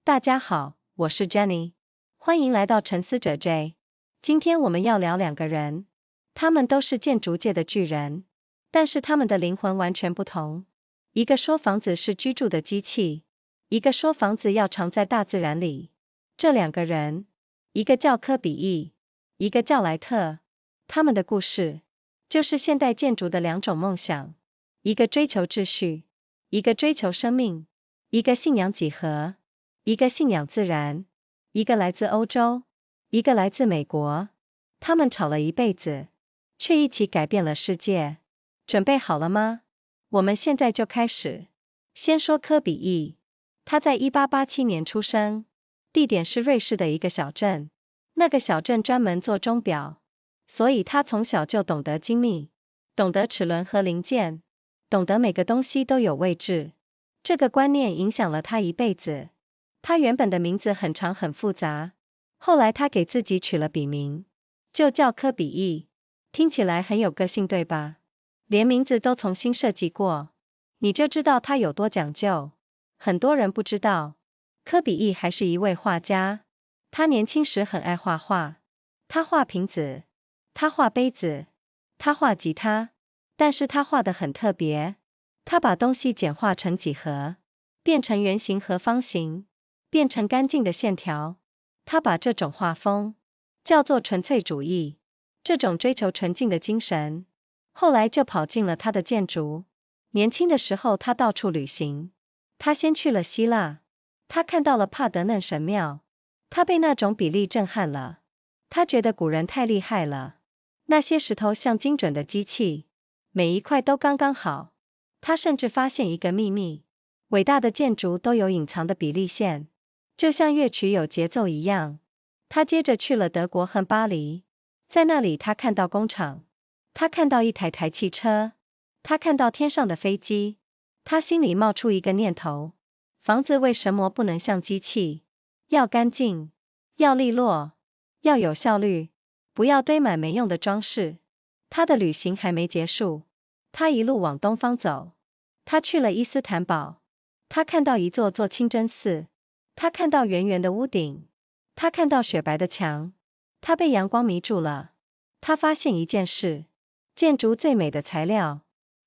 大家好，我是 Jenny， 欢迎来到沉思者 J。今天我们要聊两个人，他们都是建筑界的巨人，但是他们的灵魂完全不同。一个说房子是居住的机器，一个说房子要藏在大自然里。这两个人，一个叫柯比意，一个叫莱特，他们的故事就是现代建筑的两种梦想，一个追求秩序，一个追求生命，一个信仰几何，一个信仰自然，一个来自欧洲，一个来自美国。他们吵了一辈子，却一起改变了世界。准备好了吗？我们现在就开始。先说柯比意，他在1887年出生，地点是瑞士的一个小镇。那个小镇专门做钟表，所以他从小就懂得精密，懂得齿轮和零件，懂得每个东西都有位置。这个观念影响了他一辈子。他原本的名字很长很复杂，后来他给自己取了笔名，就叫柯比意，听起来很有个性对吧？连名字都重新设计过，你就知道他有多讲究。很多人不知道，柯比意还是一位画家。他年轻时很爱画画，他画瓶子，他画杯子，他画吉他，但是他画得很特别，他把东西简化成几何，变成圆形和方形，变成干净的线条。他把这种画风叫做纯粹主义，这种追求纯净的精神，后来就跑进了他的建筑。年轻的时候他到处旅行，他先去了希腊，他看到了帕德嫩神庙，他被那种比例震撼了，他觉得古人太厉害了，那些石头像精准的机器，每一块都刚刚好。他甚至发现一个秘密，伟大的建筑都有隐藏的比例线，就像乐曲有节奏一样。他接着去了德国和巴黎，在那里他看到工厂，他看到一台台汽车，他看到天上的飞机，他心里冒出一个念头，房子为什么不能像机器，要干净，要利落，要有效率，不要堆满没用的装饰。他的旅行还没结束，他一路往东方走，他去了伊斯坦堡，他看到一座座清真寺，他看到圆圆的屋顶，他看到雪白的墙，他被阳光迷住了。他发现一件事，建筑最美的材料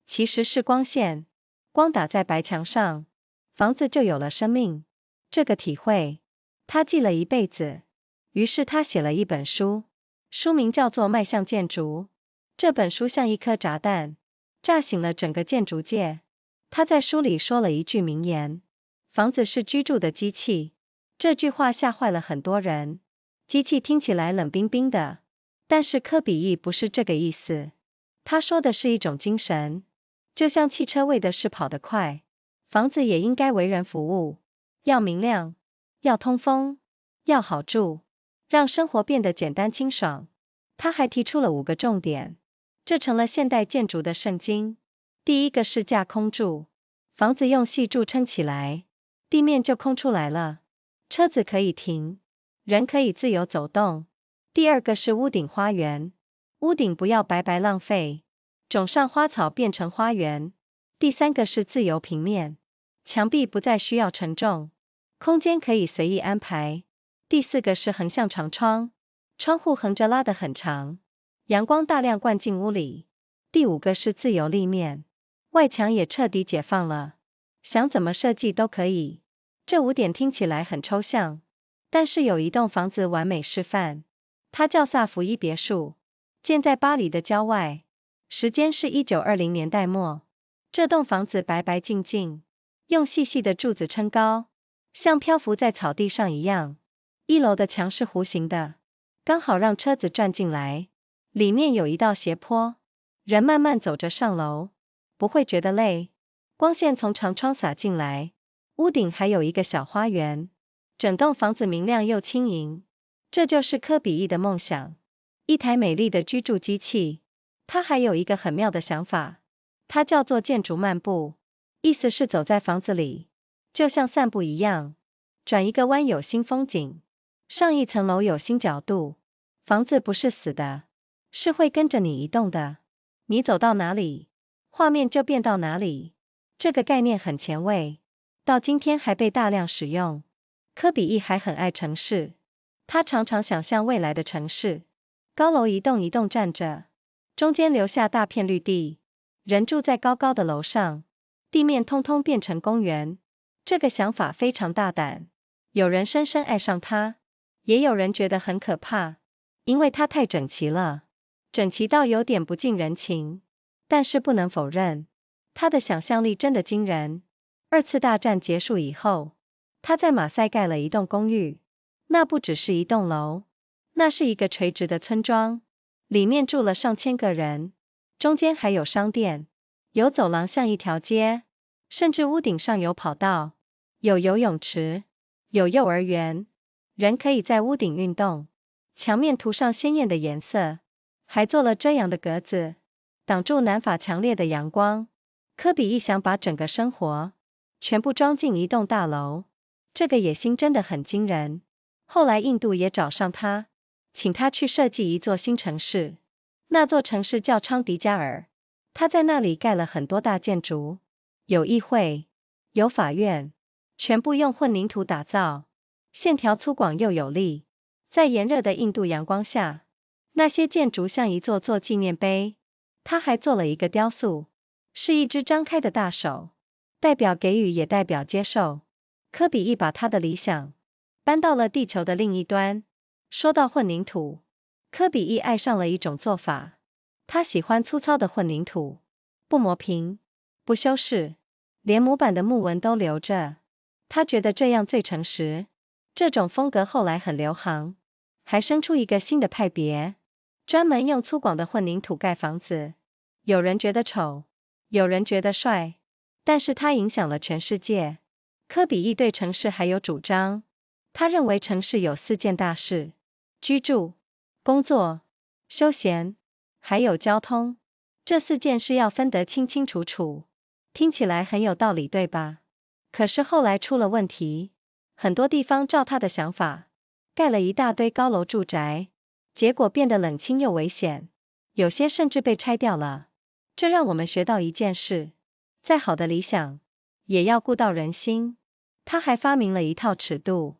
其实是光线，光打在白墙上，房子就有了生命。这个体会他记了一辈子，于是他写了一本书，书名叫做《迈向建筑》。这本书像一颗炸弹，炸醒了整个建筑界。他在书里说了一句名言，房子是居住的机器。这句话吓坏了很多人，机器听起来冷冰冰的，但是柯比意不是这个意思，他说的是一种精神，就像汽车为的是跑得快，房子也应该为人服务，要明亮，要通风，要好住，让生活变得简单清爽。他还提出了5个重点，这成了现代建筑的圣经。第一个是架空住，房子用细柱撑起来，地面就空出来了，车子可以停，人可以自由走动。第二个是屋顶花园，屋顶不要白白浪费，种上花草变成花园。第三个是自由平面，墙壁不再需要承重，空间可以随意安排。第四个是横向长窗，窗户横着拉得很长，阳光大量灌进屋里。第5个是自由立面，外墙也彻底解放了，想怎么设计都可以。这5点听起来很抽象，但是有一栋房子完美示范，它叫萨伏伊别墅，建在巴黎的郊外，时间是1920年代末。这栋房子白白净净，用细细的柱子撑高，像漂浮在草地上一样。1楼的墙是弧形的，刚好让车子转进来，里面有一道斜坡，人慢慢走着上楼，不会觉得累。光线从长窗洒进来，屋顶还有一个小花园，整栋房子明亮又轻盈。这就是柯比意的梦想，一台美丽的居住机器。他还有一个很妙的想法，它叫做建筑漫步，意思是走在房子里，就像散步一样，转一个弯有新风景，上一层楼有新角度。房子不是死的，是会跟着你移动的，你走到哪里，画面就变到哪里。这个概念很前卫，到今天还被大量使用。柯比意还很爱城市，他常常想象未来的城市，高楼一栋一栋站着，中间留下大片绿地，人住在高高的楼上，地面通通变成公园。这个想法非常大胆，有人深深爱上它，也有人觉得很可怕，因为它太整齐了，整齐到有点不近人情。但是不能否认，他的想象力真的惊人。2次大战结束以后，他在马赛盖了一栋公寓，那不只是一栋楼，那是一个垂直的村庄，里面住了上千个人，中间还有商店，有走廊像一条街，甚至屋顶上有跑道，有游泳池，有幼儿园，人可以在屋顶运动，墙面涂上鲜艳的颜色，还做了遮阳的格子，挡住南法强烈的阳光。柯比意想把整个生活全部装进一栋大楼，这个野心真的很惊人。后来印度也找上他，请他去设计一座新城市，那座城市叫昌迪加尔。他在那里盖了很多大建筑，有议会，有法院，全部用混凝土打造，线条粗犷又有力。在炎热的印度阳光下，那些建筑像一座座纪念碑。他还做了一个雕塑，是一只张开的大手，代表给予也代表接受。柯比意把他的理想搬到了地球的另一端。说到混凝土，柯比意爱上了一种做法，他喜欢粗糙的混凝土，不磨平，不修饰，连模板的木纹都留着，他觉得这样最诚实。这种风格后来很流行，还生出一个新的派别，专门用粗犷的混凝土盖房子。有人觉得丑，有人觉得帅，但是它影响了全世界。柯比意对城市还有主张，他认为城市有4件大事：居住、工作、休闲，还有交通。这4件事要分得清清楚楚，听起来很有道理，对吧？可是后来出了问题，很多地方照他的想法，盖了一大堆高楼住宅，结果变得冷清又危险，有些甚至被拆掉了。这让我们学到一件事，再好的理想，也要顾到人心。他还发明了一套尺度，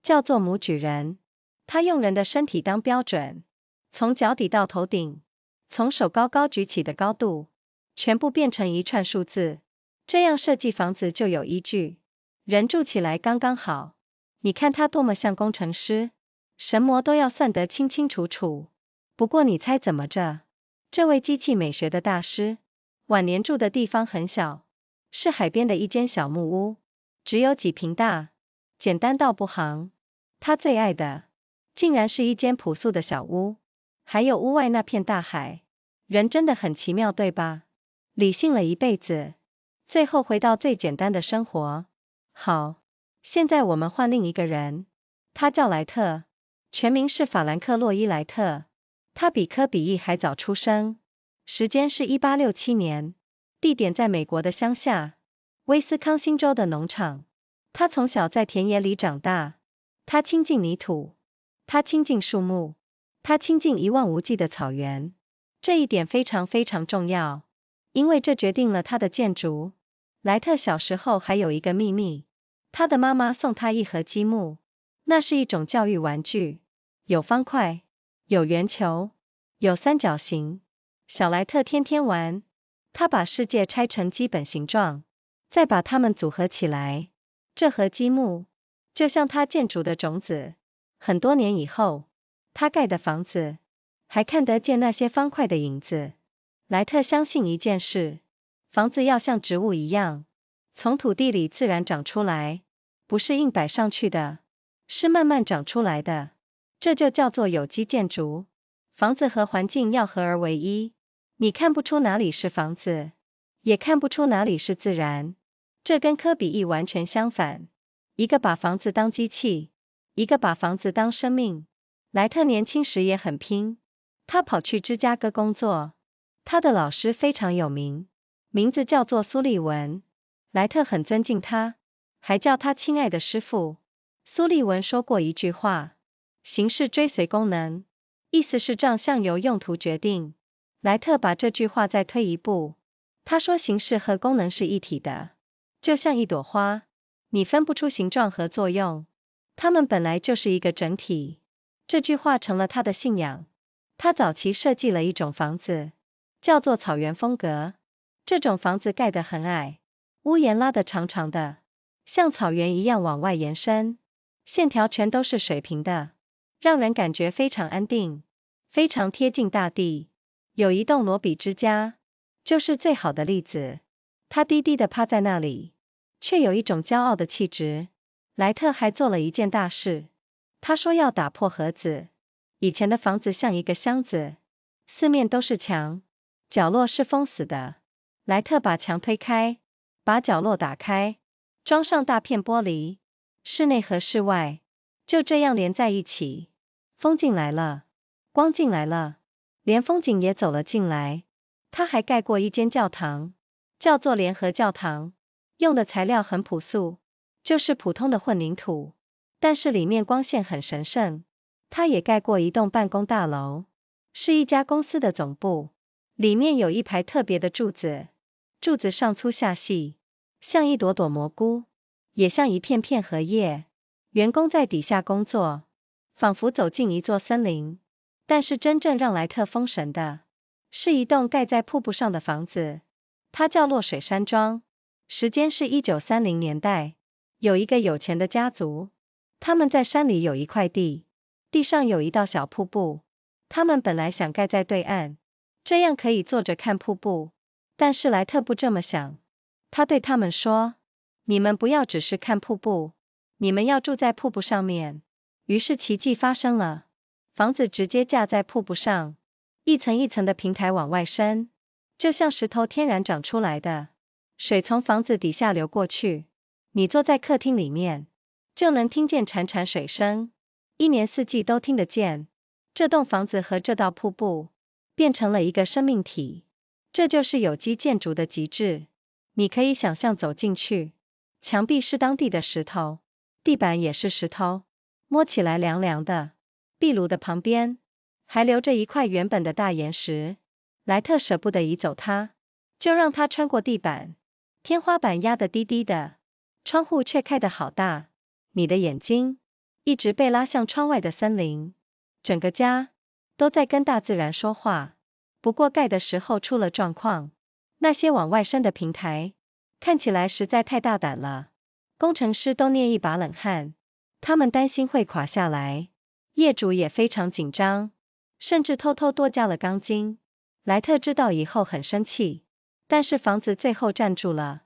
叫做拇举人。他用人的身体当标准，从脚底到头顶，从手高高举起的高度，全部变成一串数字，这样设计房子就有依据，人住起来刚刚好。你看他多么像工程师，神魔都要算得清清楚楚。不过你猜怎么着？这位机器美学的大师，晚年住的地方很小，是海边的一间小木屋，只有几平大，简单到不行。他最爱的，竟然是一间朴素的小屋，还有屋外那片大海。人真的很奇妙，对吧？理性了一辈子，最后回到最简单的生活。好，现在我们换另一个人，他叫莱特，全名是法兰克·洛伊·莱特。他比柯比意还早出生，时间是1867年，地点在美国的乡下，威斯康辛州的农场。他从小在田野里长大，他亲近泥土，他亲近树木，他亲近一望无际的草原。这一点非常非常重要，因为这决定了他的建筑。莱特小时候还有一个秘密，他的妈妈送他一盒积木，那是一种教育玩具，有方块，有圆球，有三角形。小莱特天天玩，他把世界拆成基本形状，再把它们组合起来。这盒积木就像他建筑的种子，很多年以后，他盖的房子还看得见那些方块的影子。莱特相信一件事，房子要像植物一样，从土地里自然长出来，不是硬摆上去的，是慢慢长出来的。这就叫做有机建筑。房子和环境要合而为一，你看不出哪里是房子，也看不出哪里是自然。这跟柯比意完全相反，一个把房子当机器，一个把房子当生命。莱特年轻时也很拼，他跑去芝加哥工作，他的老师非常有名，名字叫做苏利文。莱特很尊敬他，还叫他亲爱的师傅。苏利文说过一句话，形式追随功能，意思是长相由用途决定。莱特把这句话再推一步，他说形式和功能是一体的，就像一朵花，你分不出形状和作用，它们本来就是一个整体。这句话成了他的信仰。他早期设计了一种房子，叫做草原风格。这种房子盖得很矮，屋檐拉得长长的，像草原一样往外延伸，线条全都是水平的，让人感觉非常安定，非常贴近大地。有一栋罗比之家，就是最好的例子。他低低地趴在那里，却有一种骄傲的气质。莱特还做了一件大事，他说要打破盒子。以前的房子像一个箱子，四面都是墙，角落是封死的。莱特把墙推开，把角落打开，装上大片玻璃，室内和室外就这样连在一起。风进来了，光进来了，连风景也走了进来。他还盖过一间教堂，叫做联合教堂，用的材料很朴素，就是普通的混凝土，但是里面光线很神圣。他也盖过一栋办公大楼，是一家公司的总部，里面有一排特别的柱子，柱子上粗下细，像一朵朵蘑菇，也像一片片荷叶。员工在底下工作，仿佛走进一座森林。但是真正让莱特封神的，是一栋盖在瀑布上的房子，它叫落水山庄。时间是1930年代，有一个有钱的家族，他们在山里有一块地，地上有一道小瀑布。他们本来想盖在对岸，这样可以坐着看瀑布，但是莱特不这么想。他对他们说，你们不要只是看瀑布，你们要住在瀑布上面。于是奇迹发生了，房子直接架在瀑布上，一层一层的平台往外伸，就像石头天然长出来的。水从房子底下流过去，你坐在客厅里面，就能听见潺潺水声，一年四季都听得见。这栋房子和这道瀑布变成了一个生命体，这就是有机建筑的极致。你可以想象走进去，墙壁是当地的石头，地板也是石头，摸起来凉凉的。壁炉的旁边还留着一块原本的大岩石，莱特舍不得移走它，就让它穿过地板。天花板压得低低的，窗户却开得好大，你的眼睛一直被拉向窗外的森林。整个家都在跟大自然说话。不过盖的时候出了状况，那些往外伸的平台看起来实在太大胆了，工程师都捏一把冷汗，他们担心会垮下来。业主也非常紧张，甚至偷偷多加了钢筋。莱特知道以后很生气，但是房子最后站住了，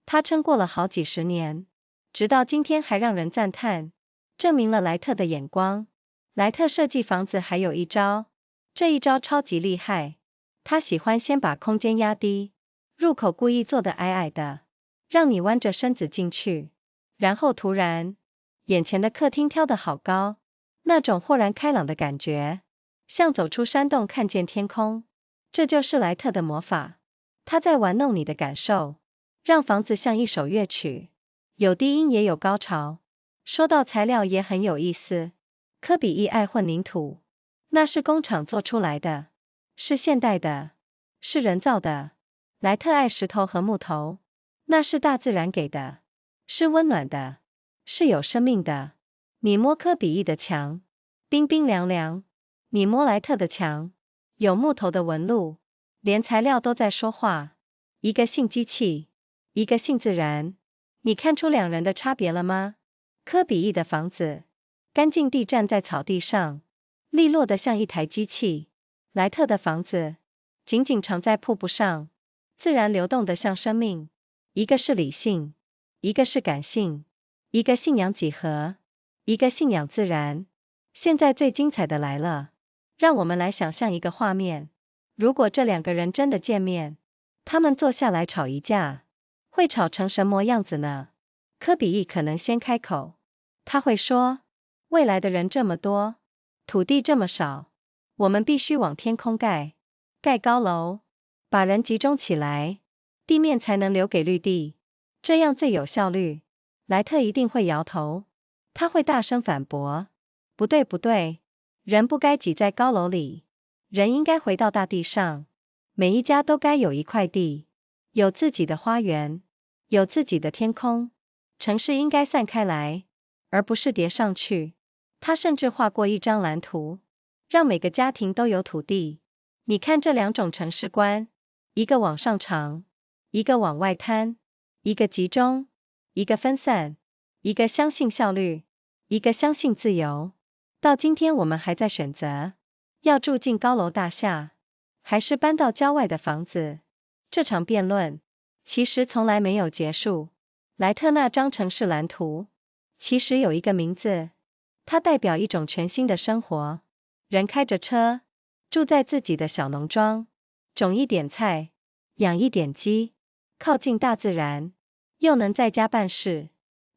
他撑过了好几十年，直到今天还让人赞叹，证明了莱特的眼光。莱特设计房子还有一招，这一招超级厉害。他喜欢先把空间压低，入口故意做得矮矮的，让你弯着身子进去，然后突然，眼前的客厅挑得好高，那种豁然开朗的感觉，像走出山洞看见天空。这就是莱特的魔法，他在玩弄你的感受，让房子像一首乐曲，有低音也有高潮。说到材料也很有意思，柯比意爱混凝土，那是工厂做出来的，是现代的，是人造的。莱特爱石头和木头，那是大自然给的，是温暖的，是有生命的。你摸柯比意的墙，冰冰凉凉；你摸莱特的墙，有木头的纹路，连材料都在说话。一个信机器，一个信自然。你看出两人的差别了吗？柯比意的房子，干净地站在草地上，利落的像一台机器。莱特的房子，紧紧藏在瀑布上，自然流动的像生命。一个是理性，一个是感性，一个信仰几何，一个信仰自然。现在最精彩的来了，让我们来想象一个画面，如果这两个人真的见面，他们坐下来吵一架，会吵成什么样子呢？柯比意可能先开口，他会说，未来的人这么多，土地这么少，我们必须往天空盖高楼，把人集中起来，地面才能留给绿地，这样最有效率。莱特一定会摇头，他会大声反驳，不对不对，人不该挤在高楼里，人应该回到大地上，每一家都该有一块地，有自己的花园，有自己的天空，城市应该散开来，而不是叠上去。他甚至画过一张蓝图，让每个家庭都有土地。你看这两种城市观，一个往上长，一个往外摊，一个集中，一个分散，一个相信效率，一个相信自由。到今天我们还在选择，要住进高楼大厦，还是搬到郊外的房子。这场辩论其实从来没有结束。莱特那张城市蓝图其实有一个名字，它代表一种全新的生活。人开着车，住在自己的小农庄，种一点菜，养一点鸡，靠近大自然，又能在家办事。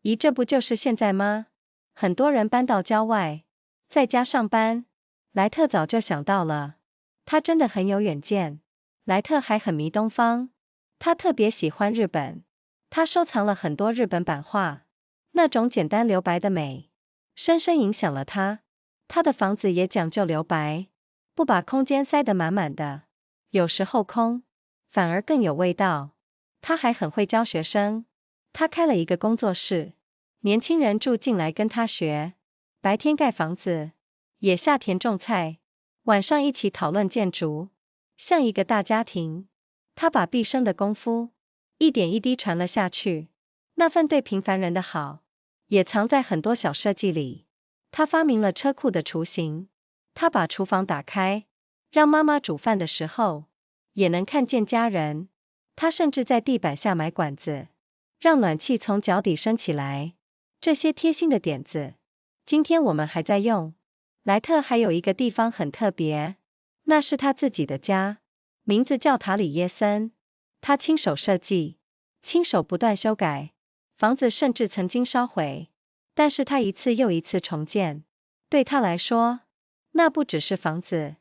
咦，这不就是现在吗？很多人搬到郊外，在家上班。莱特早就想到了，他真的很有远见。莱特还很迷东方，他特别喜欢日本，他收藏了很多日本版画，那种简单留白的美，深深影响了他。他的房子也讲究留白，不把空间塞得满满的，有时候空，反而更有味道。他还很会教学生，他开了一个工作室，年轻人住进来跟他学，白天盖房子，也下田种菜，晚上一起讨论建筑，像一个大家庭。他把毕生的功夫一点一滴传了下去，那份对平凡人的好也藏在很多小设计里。他发明了车库的雏形，他把厨房打开，让妈妈煮饭的时候也能看见家人。他甚至在地板下埋管子，让暖气从脚底升起来。这些贴心的点子，今天我们还在用。莱特还有一个地方很特别，那是他自己的家，名字叫塔里耶森。他亲手设计，亲手不断修改，房子甚至曾经烧毁，但是他一次又一次重建。对他来说，那不只是房子，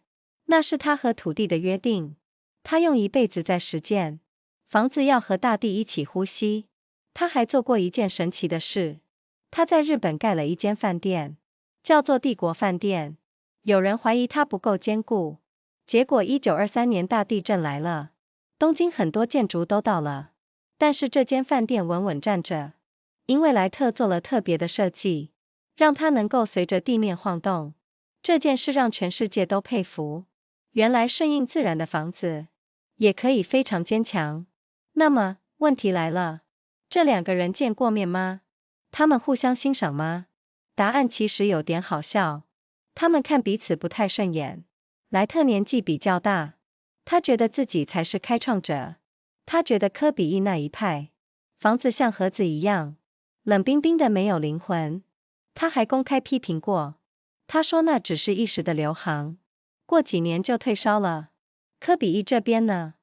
那是他和土地的约定。他用一辈子在实践，房子要和大地一起呼吸。他还做过一件神奇的事，他在日本盖了一间饭店，叫做帝国饭店。有人怀疑它不够坚固，结果1923年大地震来了，东京很多建筑都倒了，但是这间饭店稳稳站着，因为莱特做了特别的设计，让它能够随着地面晃动。这件事让全世界都佩服，原来顺应自然的房子也可以非常坚强。那么问题来了，这两个人见过面吗？他们互相欣赏吗？答案其实有点好笑，他们看彼此不太顺眼。莱特年纪比较大，他觉得自己才是开创者，他觉得柯比意那一派房子像盒子一样，冷冰冰的没有灵魂。他还公开批评过，他说那只是一时的流行，过几年就退烧了。柯比意这边呢，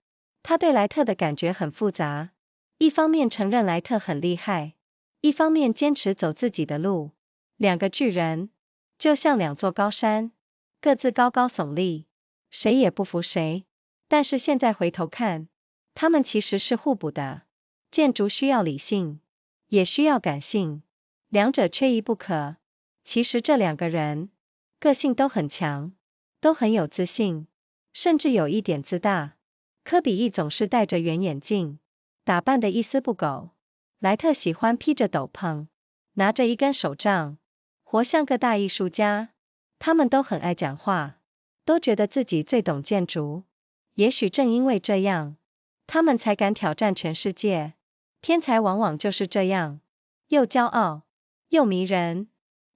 他对莱特的感觉很复杂，一方面承认莱特很厉害，一方面坚持走自己的路。两个巨人就像两座高山，各自高高耸立，谁也不服谁。但是现在回头看，他们其实是互补的。建筑需要理性，也需要感性，两者缺一不可。其实这两个人个性都很强，都很有自信，甚至有一点自大。柯比意总是戴着圆眼镜，打扮得一丝不苟。莱特喜欢披着斗篷，拿着一根手杖，活像个大艺术家。他们都很爱讲话，都觉得自己最懂建筑。也许正因为这样，他们才敢挑战全世界。天才往往就是这样，又骄傲，又迷人。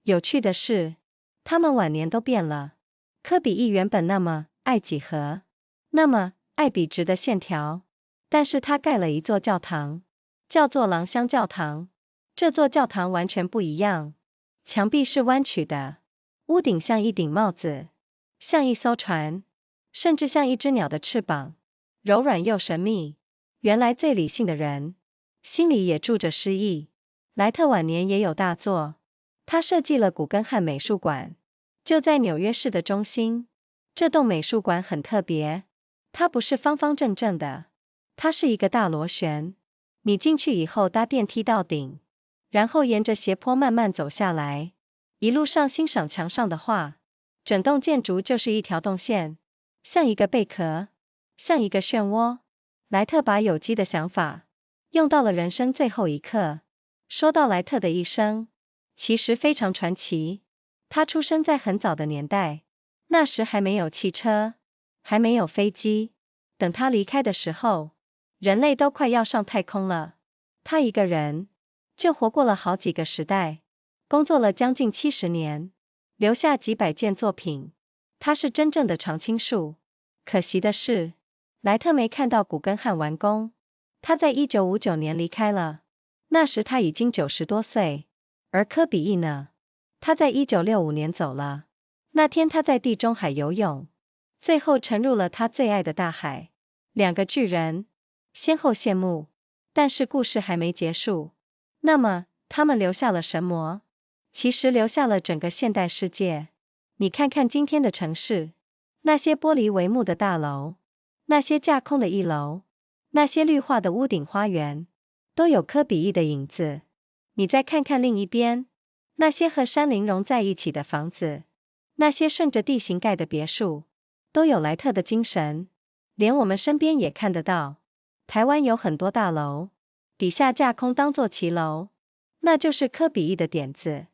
有趣的是，他们晚年都变了。柯比意原本那么爱几何，那么爱笔直的线条，但是他盖了一座教堂，叫做廊香教堂。这座教堂完全不一样，墙壁是弯曲的，屋顶像一顶帽子，像一艘船，甚至像一只鸟的翅膀，柔软又神秘。原来最理性的人，心里也住着诗意。莱特晚年也有大作，他设计了古根汉美术馆，就在纽约市的中心。这栋美术馆很特别，它不是方方正正的，它是一个大螺旋。你进去以后搭电梯到顶，然后沿着斜坡慢慢走下来，一路上欣赏墙上的画。整栋建筑就是一条动线，像一个贝壳，像一个漩涡。莱特把有机的想法用到了人生最后一刻。说到莱特的一生，其实非常传奇。他出生在很早的年代，那时还没有汽车，还没有飞机。等他离开的时候，人类都快要上太空了。他一个人就活过了好几个时代，工作了将近70年，留下几百件作品。他是真正的常青树。可惜的是，莱特没看到古根汉完工。他在1959年离开了，那时他已经90多岁。而柯比意呢？他在1965年走了。那天他在地中海游泳，最后沉入了他最爱的大海。2个巨人先后谢幕，但是故事还没结束。那么，他们留下了什么？其实留下了整个现代世界。你看看今天的城市，那些玻璃帷幕的大楼，那些架空的一楼，那些绿化的屋顶花园，都有柯比意的影子。你再看看另一边，那些和山林融在一起的房子，那些顺着地形盖的别墅，都有莱特的精神。连我们身边也看得到，台湾有很多大楼，底下架空当作骑楼，那就是柯比意的点子。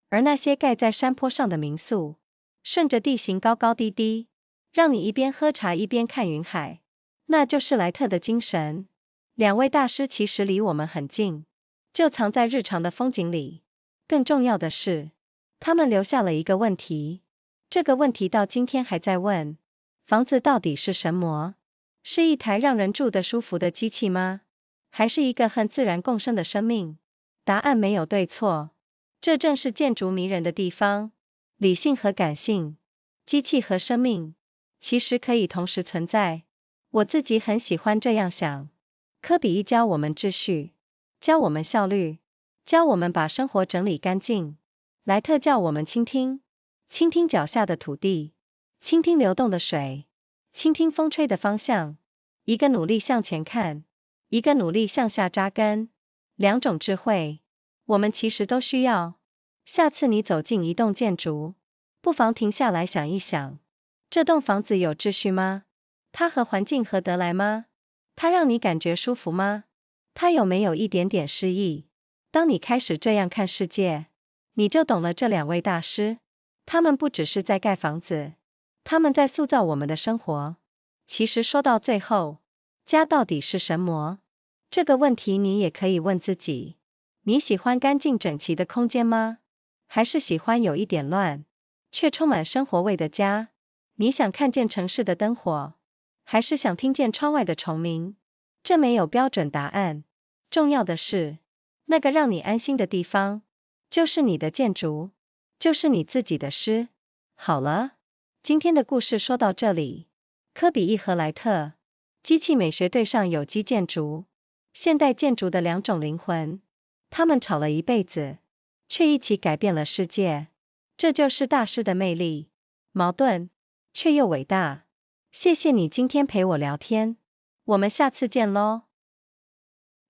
而那些盖在山坡上的民宿，顺着地形高高低低，让你一边喝茶一边看云海，那就是莱特的精神。2位大师其实离我们很近，就藏在日常的风景里。更重要的是，他们留下了一个问题，这个问题到今天还在问：房子到底是什么？是一台让人住得舒服的机器吗？还是一个和自然共生的生命？答案没有对错，这正是建筑迷人的地方。理性和感性，机器和生命，其实可以同时存在。我自己很喜欢这样想。柯比意教我们秩序，教我们效率，教我们把生活整理干净。莱特教我们倾听，倾听脚下的土地，倾听流动的水，倾听风吹的方向。一个努力向前看，一个努力向下扎根。2种智慧，我们其实都需要。下次你走进一栋建筑，不妨停下来想一想，这栋房子有秩序吗？它和环境合得来吗？它让你感觉舒服吗？它有没有一点点诗意？当你开始这样看世界，你就懂了这2位大师。他们不只是在盖房子，他们在塑造我们的生活。其实说到最后，家到底是什么？这个问题你也可以问自己。你喜欢干净整齐的空间吗？还是喜欢有一点乱，却充满生活味的家？你想看见城市的灯火，还是想听见窗外的虫鸣？这没有标准答案。重要的是，那个让你安心的地方，就是你的建筑，就是你自己的诗。好了，今天的故事说到这里。柯比意和莱特，机器美学对上有机建筑，现代建筑的2种灵魂。他们吵了一辈子，却一起改变了世界。这就是大师的魅力，矛盾，却又伟大。谢谢你今天陪我聊天，我们下次见咯。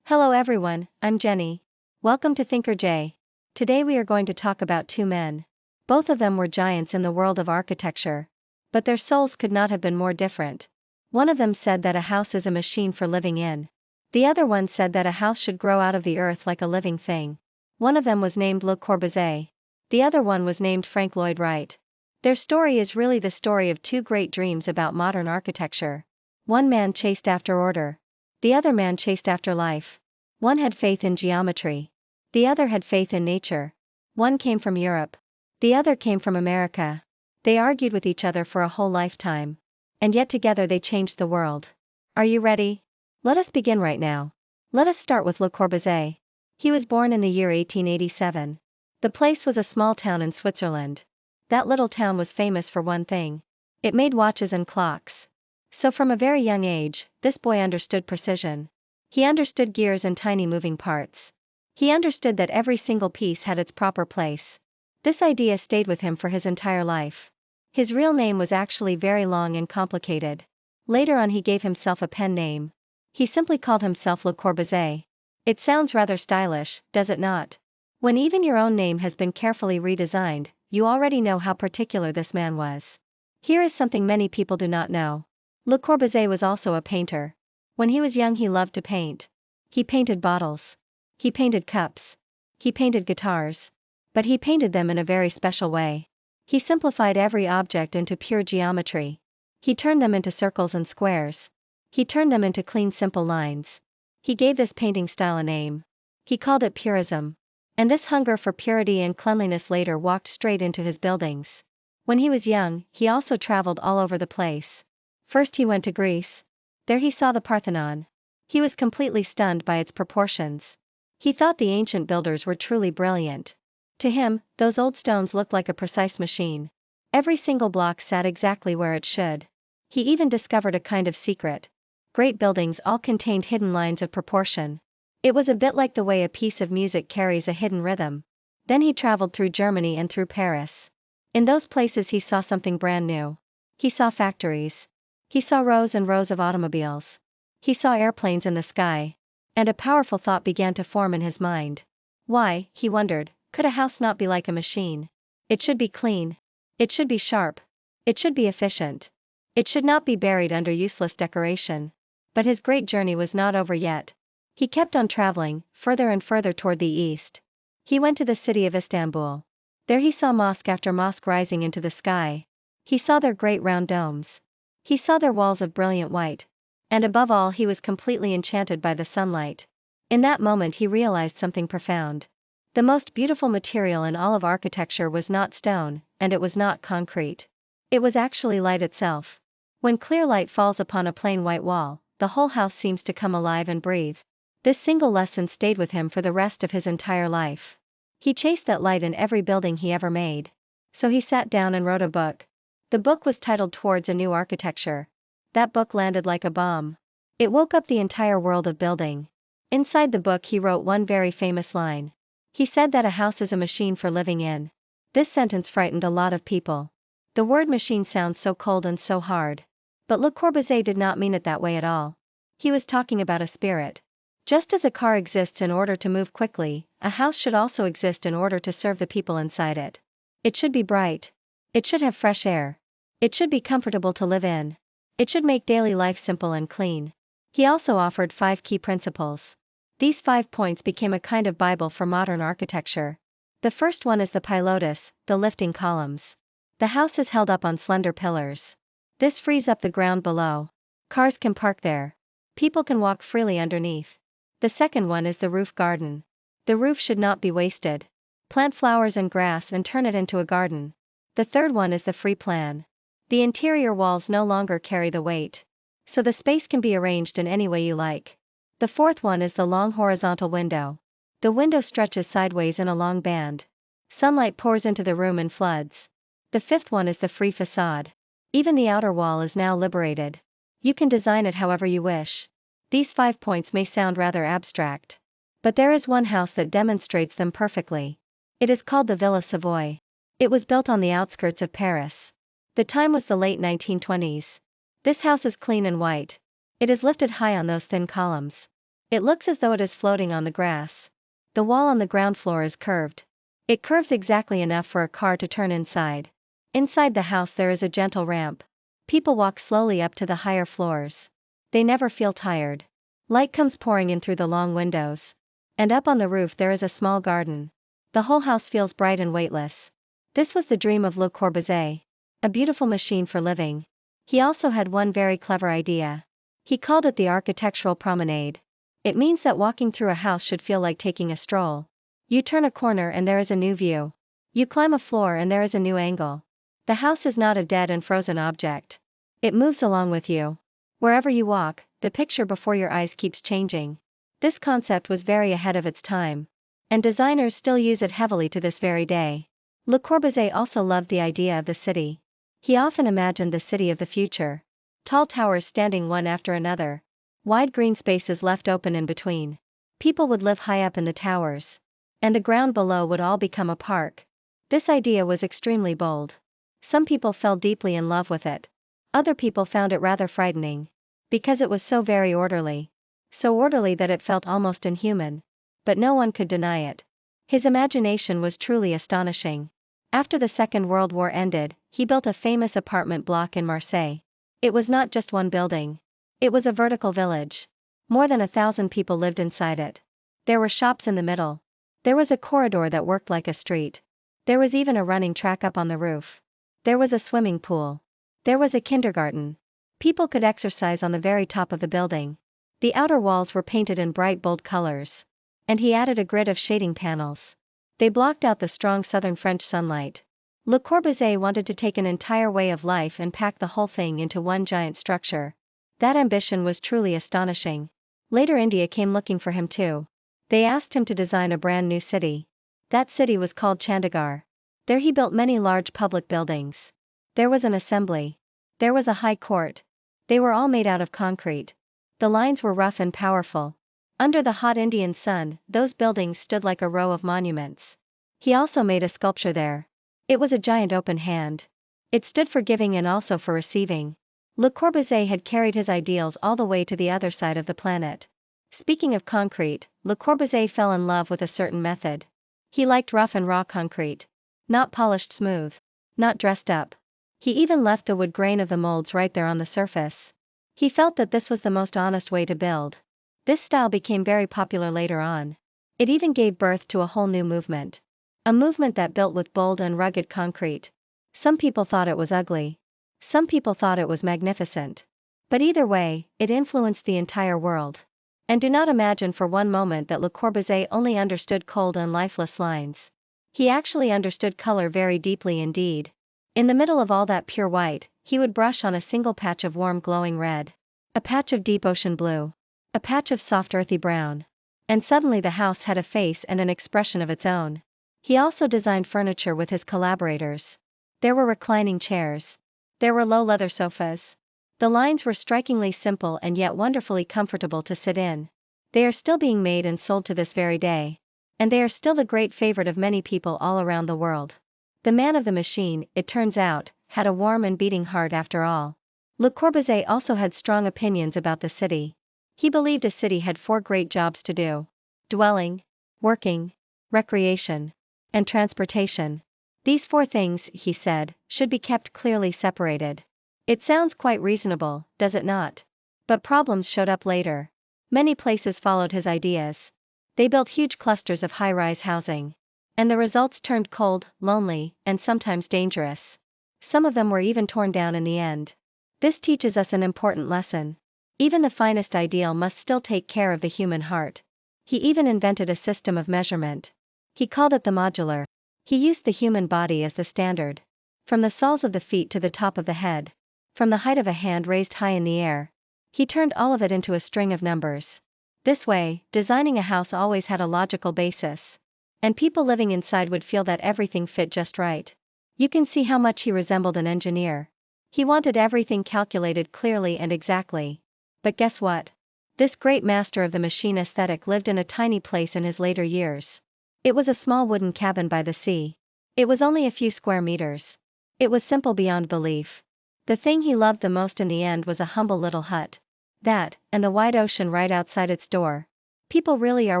Hello everyone, I'm Jenny. Welcome to Thinker J. Today we are going to talk about 2 men. Both of them were giants in the world of architecture, but their souls could not have been more different. One of them said that a house is a machine for living in. The other one said that a house should grow out of the earth like a living thing. One of them was named Le Corbusier. The other one was named Frank Lloyd Wright. Their story is really the story of 2 great dreams about modern architecture. One man chased after order. The other man chased after life. One had faith in geometry. The other had faith in nature. One came from Europe. The other came from America. They argued with each other for a whole lifetime. And yet together they changed the world. Are you ready? Let us begin right now. Let us start with Le Corbusier. He was born in the year 1887. The place was a small town in Switzerland. That little town was famous for one thing. It made watches and clocks. So from a very young age, this boy understood precision. He understood gears and tiny moving parts. He understood that every single piece had its proper place. This idea stayed with him for his entire life. His real name was actually very long and complicated. Later on he gave himself a pen name. He simply called himself Le Corbusier. It sounds rather stylish, does it not? When even your own name has been carefully redesigned, you already know how particular this man was. Here is something many people do not know. Le Corbusier was also a painter. When he was young he loved to paint. He painted bottles. He painted cups. He painted guitars. But he painted them in a very special way. He simplified every object into pure geometry. He turned them into circles and squares. He turned them into clean, simple lines. He gave this painting style a name. He called it purism. And this hunger for purity and cleanliness later walked straight into his buildings. When he was young, he also traveled all over the place. First he went to Greece. There he saw the Parthenon. He was completely stunned by its proportions. He thought the ancient builders were truly brilliant. To him, those old stones looked like a precise machine. Every single block sat exactly where it should. He even discovered a kind of secret. Great buildings all contained hidden lines of proportion. It was a bit like the way a piece of music carries a hidden rhythm. Then he traveled through Germany and through Paris. In those places he saw something brand new. He saw factories. He saw rows and rows of automobiles. He saw airplanes in the sky. And a powerful thought began to form in his mind. Why, he wondered, could a house not be like a machine? It should be clean. It should be sharp. It should be efficient. It should not be buried under useless decoration. But his great journey was not over yet. He kept on traveling, further and further toward the east. He went to the city of Istanbul. There he saw mosque after mosque rising into the sky. He saw their great round domes. He saw their walls of brilliant white. And above all, he was completely enchanted by the sunlight. In that moment he realized something profound. The most beautiful material in all of architecture was not stone, and it was not concrete. It was actually light itself. When clear light falls upon a plain white wall, the whole house seems to come alive and breathe. This single lesson stayed with him for the rest of his entire life. He chased that light in every building he ever made. So he sat down and wrote a book. The book was titled Towards a New Architecture. That book landed like a bomb. It woke up the entire world of building. Inside the book he wrote one very famous line. He said that a house is a machine for living in. This sentence frightened a lot of people. The word machine sounds so cold and so hard. But Le Corbusier did not mean it that way at all. He was talking about a spirit. Just as a car exists in order to move quickly, a house should also exist in order to serve the people inside it. It should be bright. It should have fresh air. It should be comfortable to live in. It should make daily life simple and clean. He also offered 5 key principles. These 5 points became a kind of Bible for modern architecture. The first one is the pilotis, the lifting columns. The house is held up on slender pillars. This frees up the ground below. Cars can park there. People can walk freely underneath. The second one is the roof garden. The roof should not be wasted. Plant flowers and grass and turn it into a garden. The third one is the free plan. The interior walls no longer carry the weight. So the space can be arranged in any way you like. The fourth one is the long horizontal window. The window stretches sideways in a long band. Sunlight pours into the room in floods. The fifth one is the free facade. Even the outer wall is now liberated. You can design it however you wish. These 5 points may sound rather abstract. But there is one house that demonstrates them perfectly. It is called the Villa Savoye. It was built on the outskirts of Paris. The time was the late 1920s. This house is clean and white. It is lifted high on those thin columns. It looks as though it is floating on the grass. The wall on the ground floor is curved. It curves exactly enough for a car to turn inside. Inside the house there is a gentle ramp. People walk slowly up to the higher floors. They never feel tired. Light comes pouring in through the long windows. And up on the roof there is a small garden. The whole house feels bright and weightless. This was the dream of Le Corbusier. A beautiful machine for living. He also had one very clever idea. He called it the architectural promenade. It means that walking through a house should feel like taking a stroll. You turn a corner and there is a new view. You climb a floor and there is a new angle. The house is not a dead and frozen object. It moves along with you. Wherever you walk, the picture before your eyes keeps changing. This concept was very ahead of its time. And designers still use it heavily to this very day. Le Corbusier also loved the idea of the city. He often imagined the city of the future. Tall towers standing one after another. Wide green spaces left open in between. People would live high up in the towers. And the ground below would all become a park. This idea was extremely bold. Some people fell deeply in love with it. Other people found it rather frightening. Because it was so very orderly. So orderly that it felt almost inhuman. But no one could deny it. His imagination was truly astonishing. After the Second World War ended, he built a famous apartment block in Marseille. It was not just one building. It was a vertical village. More than 1,000 people lived inside it. There were shops in the middle. There was a corridor that worked like a street. There was even a running track up on the roof. There was a swimming pool. There was a kindergarten. People could exercise on the very top of the building. The outer walls were painted in bright bold colors. And he added a grid of shading panels. They blocked out the strong southern French sunlight. Le Corbusier wanted to take an entire way of life and pack the whole thing into one giant structure. That ambition was truly astonishing. Later India came looking for him too. They asked him to design a brand new city. That city was called Chandigarh. There he built many large public buildings. There was an assembly. There was a high court. They were all made out of concrete. The lines were rough and powerful. Under the hot Indian sun, those buildings stood like a row of monuments. He also made a sculpture there. It was a giant open hand. It stood for giving and also for receiving. Le Corbusier had carried his ideals all the way to the other side of the planet. Speaking of concrete, Le Corbusier fell in love with a certain method. He liked rough and raw concrete. Not polished smooth. Not dressed up. He even left the wood grain of the molds right there on the surface. He felt that this was the most honest way to build. This style became very popular later on. It even gave birth to a whole new movement. A movement that built with bold and rugged concrete. Some people thought it was ugly. Some people thought it was magnificent. But either way, it influenced the entire world. And do not imagine for one moment that Le Corbusier only understood cold and lifeless lines. He actually understood color very deeply indeed. In the middle of all that pure white, he would brush on a single patch of warm glowing red. A patch of deep ocean blue. A patch of soft earthy brown. And suddenly the house had a face and an expression of its own. He also designed furniture with his collaborators. There were reclining chairs. There were low leather sofas. The lines were strikingly simple and yet wonderfully comfortable to sit in. They are still being made and sold to this very day. And they are still the great favorite of many people all around the world. The man of the machine, it turns out, had a warm and beating heart after all. Le Corbusier also had strong opinions about the city. He believed a city had 4 great jobs to do: dwelling, working, recreation, and transportation. These 4 things, he said, should be kept clearly separated. It sounds quite reasonable, does it not? But problems showed up later. Many places followed his ideas. They built huge clusters of high-rise housing. And the results turned cold, lonely, and sometimes dangerous. Some of them were even torn down in the end. This teaches us an important lesson. Even the finest ideal must still take care of the human heart. He even invented a system of measurement. He called it the modular. He used the human body as the standard. From the soles of the feet to the top of the head. From the height of a hand raised high in the air. He turned all of it into a string of numbers. This way, designing a house always had a logical basis. And people living inside would feel that everything fit just right. You can see how much he resembled an engineer. He wanted everything calculated clearly and exactly. But guess what? This great master of the machine aesthetic lived in a tiny place in his later years. It was a small wooden cabin by the sea. It was only a few square meters. It was simple beyond belief. The thing he loved the most in the end was a humble little hut. That, and the wide ocean right outside its door. People really are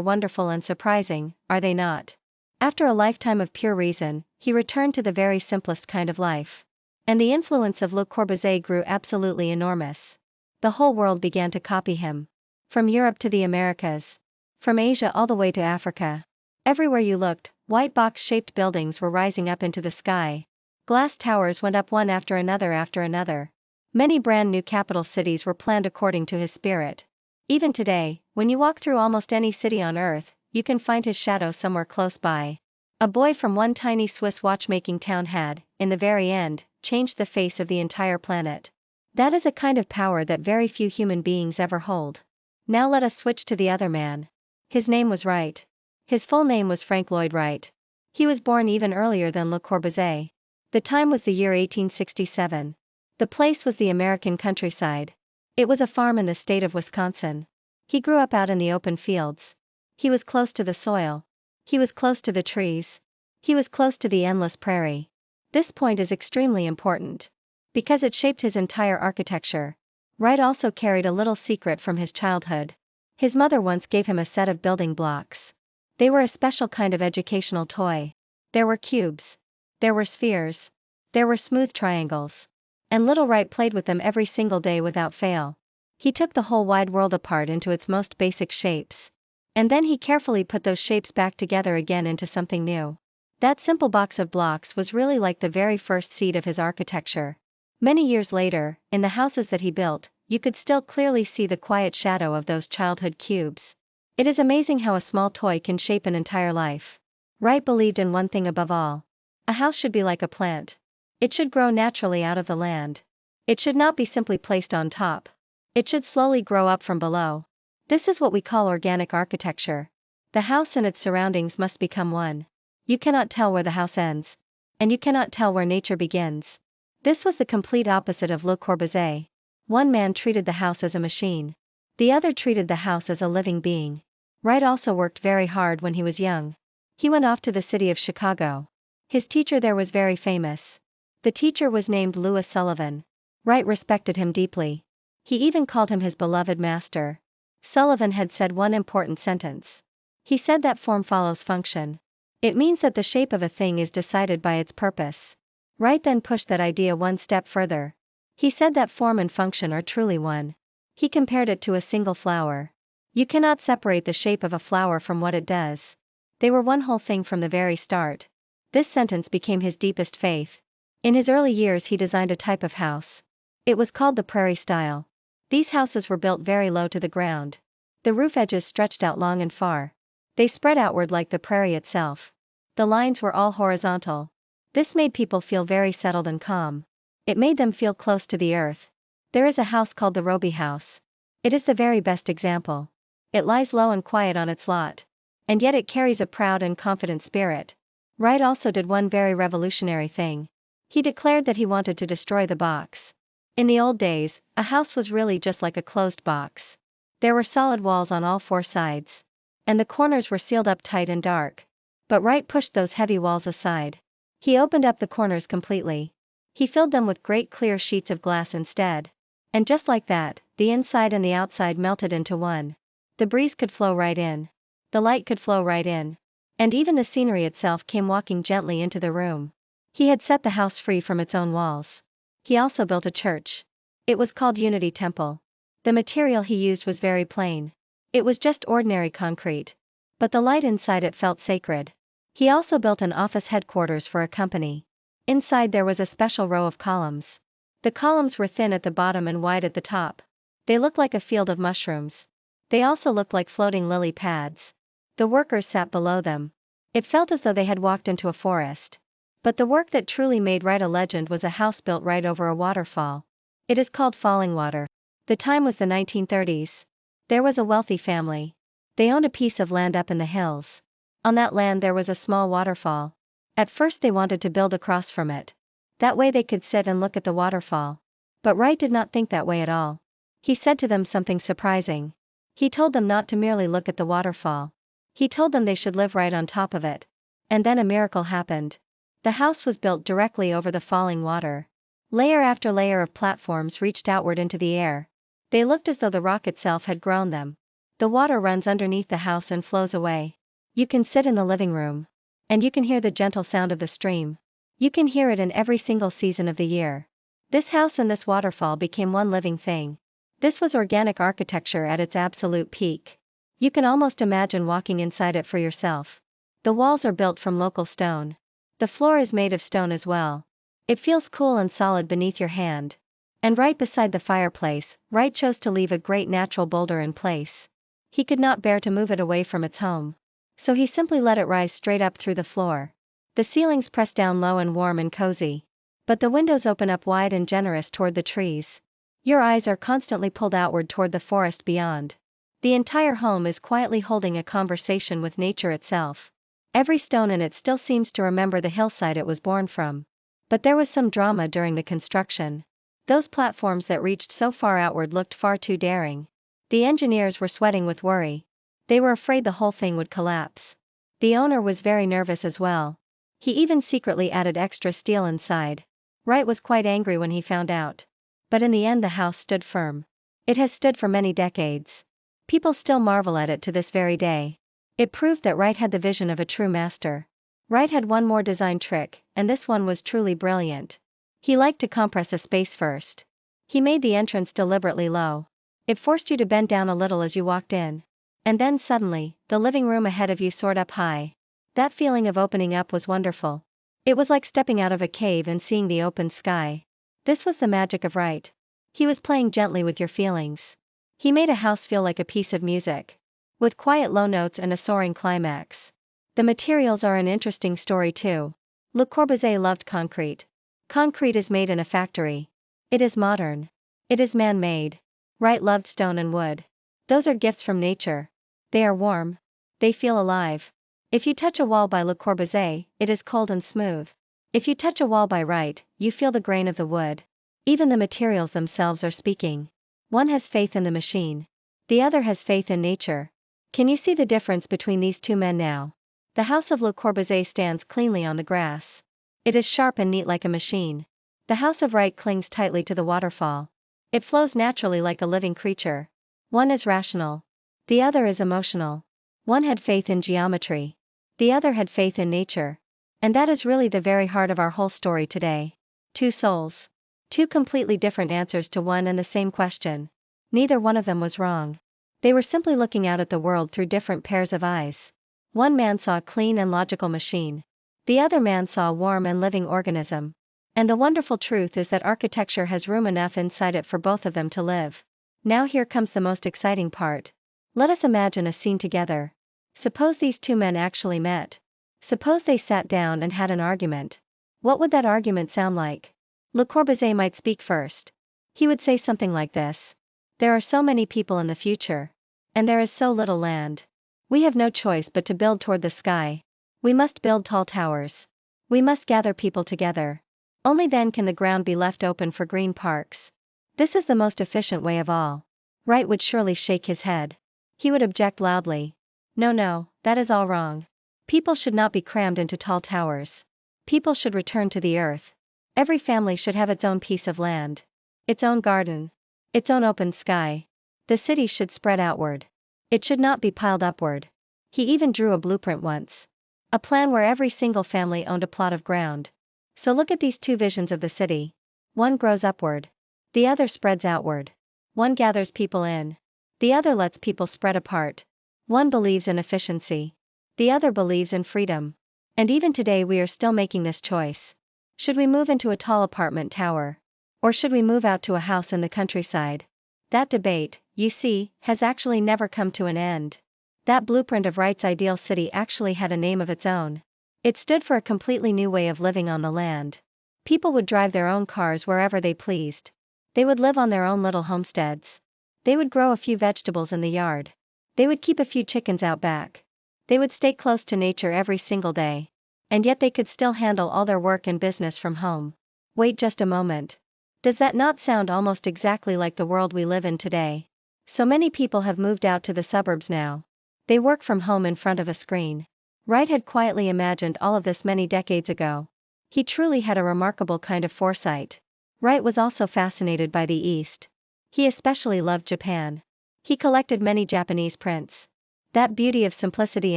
wonderful and surprising, are they not? After a lifetime of pure reason, he returned to the very simplest kind of life. And the influence of Le Corbusier grew absolutely enormous. The whole world began to copy him. From Europe to the Americas. From Asia all the way to Africa. Everywhere you looked, white box-shaped buildings were rising up into the sky. Glass towers went up one after another after another. Many brand new capital cities were planned according to his spirit. Even today, when you walk through almost any city on earth, you can find his shadow somewhere close by. A boy from one tiny Swiss watchmaking town had, in the very end, changed the face of the entire planet. That is a kind of power that very few human beings ever hold. Now let us switch to the other man. His name was Wright. His full name was Frank Lloyd Wright. He was born even earlier than Le Corbusier. The time was the year 1867. The place was the American countryside. It was a farm in the state of Wisconsin. He grew up out in the open fields. He was close to the soil. He was close to the trees. He was close to the endless prairie. This point is extremely important. Because it shaped his entire architecture. Wright also carried a little secret from his childhood. His mother once gave him a set of building blocks. They were a special kind of educational toy. There were cubes. There were spheres. There were smooth triangles. And little Wright played with them every single day without fail. He took the whole wide world apart into its most basic shapes. And then he carefully put those shapes back together again into something new. That simple box of blocks was really like the very first seed of his architecture. Many years later, in the houses that he built, you could still clearly see the quiet shadow of those childhood cubes. It is amazing how a small toy can shape an entire life. Wright believed in one thing above all. A house should be like a plant. It should grow naturally out of the land. It should not be simply placed on top. It should slowly grow up from below. This is what we call organic architecture. The house and its surroundings must become one. You cannot tell where the house ends. And you cannot tell where nature begins. This was the complete opposite of Le Corbusier. One man treated the house as a machine. The other treated the house as a living being. Wright also worked very hard when he was young. He went off to the city of Chicago. His teacher there was very famous. The teacher was named Louis Sullivan. Wright respected him deeply. He even called him his beloved master. Sullivan had said one important sentence. He said that form follows function. It means that the shape of a thing is decided by its purpose. Wright then pushed that idea one step further. He said that form and function are truly one. He compared it to a single flower. You cannot separate the shape of a flower from what it does. They were one whole thing from the very start. This sentence became his deepest faith. In his early years he designed a type of house. It was called the prairie style. These houses were built very low to the ground. The roof edges stretched out long and far. They spread outward like the prairie itself. The lines were all horizontal. This made people feel very settled and calm. It made them feel close to the earth. There is a house called the Roby House. It is the very best example. It lies low and quiet on its lot. And yet it carries a proud and confident spirit. Wright also did one very revolutionary thing. He declared that he wanted to destroy the box. In the old days, a house was really just like a closed box. There were solid walls on all four sides. And the corners were sealed up tight and dark. But Wright pushed those heavy walls aside. He opened up the corners completely. He filled them with great clear sheets of glass instead. And just like that, the inside and the outside melted into one. The breeze could flow right in. The light could flow right in. And even the scenery itself came walking gently into the room. He had set the house free from its own walls. He also built a church. It was called Unity Temple. The material he used was very plain. It was just ordinary concrete. But the light inside it felt sacred. He also built an office headquarters for a company. Inside there was a special row of columns. The columns were thin at the bottom and wide at the top. They looked like a field of mushrooms. They also looked like floating lily pads. The workers sat below them. It felt as though they had walked into a forest. But the work that truly made Wright a legend was a house built right over a waterfall. It is called Falling Water. The time was the 1930s. There was a wealthy family. They owned a piece of land up in the hills. On that land there was a small waterfall. At first they wanted to build across from it. That way they could sit and look at the waterfall. But Wright did not think that way at all. He said to them something surprising. He told them not to merely look at the waterfall. He told them they should live right on top of it. And then a miracle happened. The house was built directly over the falling water. Layer after layer of platforms reached outward into the air. They looked as though the rock itself had grown them. The water runs underneath the house and flows away. You can sit in the living room. And you can hear the gentle sound of the stream. You can hear it in every single season of the year. This house and this waterfall became one living thing. This was organic architecture at its absolute peak. You can almost imagine walking inside it for yourself. The walls are built from local stone. The floor is made of stone as well. It feels cool and solid beneath your hand. And right beside the fireplace, Wright chose to leave a great natural boulder in place. He could not bear to move it away from its home. So he simply let it rise straight up through the floor. The ceilings press down low and warm and cozy. But the windows open up wide and generous toward the trees. Your eyes are constantly pulled outward toward the forest beyond. The entire home is quietly holding a conversation with nature itself. Every stone in it still seems to remember the hillside it was born from. But there was some drama during the construction. Those platforms that reached so far outward looked far too daring. The engineers were sweating with worry. They were afraid the whole thing would collapse. The owner was very nervous as well. He even secretly added extra steel inside. Wright was quite angry when he found out. But in the end the house stood firm. It has stood for many decades. People still marvel at it to this very day. It proved that Wright had the vision of a true master. Wright had one more design trick, and this one was truly brilliant. He liked to compress a space first. He made the entrance deliberately low. It forced you to bend down a little as you walked in. And then suddenly, the living room ahead of you soared up high. That feeling of opening up was wonderful. It was like stepping out of a cave and seeing the open sky. This was the magic of Wright. He was playing gently with your feelings. He made a house feel like a piece of music, with quiet low notes and a soaring climax. The materials are an interesting story too. Le Corbusier loved concrete. Concrete is made in a factory. It is modern. It is man-made. Wright loved stone and wood. Those are gifts from nature. They are warm. They feel alive. If you touch a wall by Le Corbusier, it is cold and smooth. If you touch a wall by Wright, you feel the grain of the wood. Even the materials themselves are speaking. One has faith in the machine. The other has faith in nature. Can you see the difference between these two men now? The house of Le Corbusier stands cleanly on the grass. It is sharp and neat like a machine. The house of Wright clings tightly to the waterfall. It flows naturally like a living creature. One is rational. The other is emotional. One had faith in geometry. The other had faith in nature. And that is really the very heart of our whole story today. Two souls. Two completely different answers to one and the same question. Neither one of them was wrong. They were simply looking out at the world through different pairs of eyes. One man saw a clean and logical machine. The other man saw a warm and living organism. And the wonderful truth is that architecture has room enough inside it for both of them to live. Now here comes the most exciting part. Let us imagine a scene together. Suppose these two men actually met. Suppose they sat down and had an argument. What would that argument sound like? Le Corbusier might speak first. He would say something like this. There are so many people in the future. And there is so little land. We have no choice but to build toward the sky. We must build tall towers. We must gather people together. Only then can the ground be left open for green parks. This is the most efficient way of all. Wright would surely shake his head. He would object loudly. No, that is all wrong. People should not be crammed into tall towers. People should return to the earth. Every family should have its own piece of land. Its own garden. Its own open sky. The city should spread outward. It should not be piled upward. He even drew a blueprint once. A plan where every single family owned a plot of ground. So look at these two visions of the city. One grows upward. The other spreads outward. One gathers people in. The other lets people spread apart. One believes in efficiency. The other believes in freedom. And even today we are still making this choice. Should we move into a tall apartment tower? Or should we move out to a house in the countryside? That debate, you see, has actually never come to an end. That blueprint of Wright's ideal city actually had a name of its own. It stood for a completely new way of living on the land. People would drive their own cars wherever they pleased. They would live on their own little homesteads. They would grow a few vegetables in the yard. They would keep a few chickens out back. They would stay close to nature every single day. And yet they could still handle all their work and business from home. Wait just a moment. Does that not sound almost exactly like the world we live in today? So many people have moved out to the suburbs now. They work from home in front of a screen. Wright had quietly imagined all of this many decades ago. He truly had a remarkable kind of foresight. Wright was also fascinated by the East. He especially loved Japan. He collected many Japanese prints. That beauty of simplicity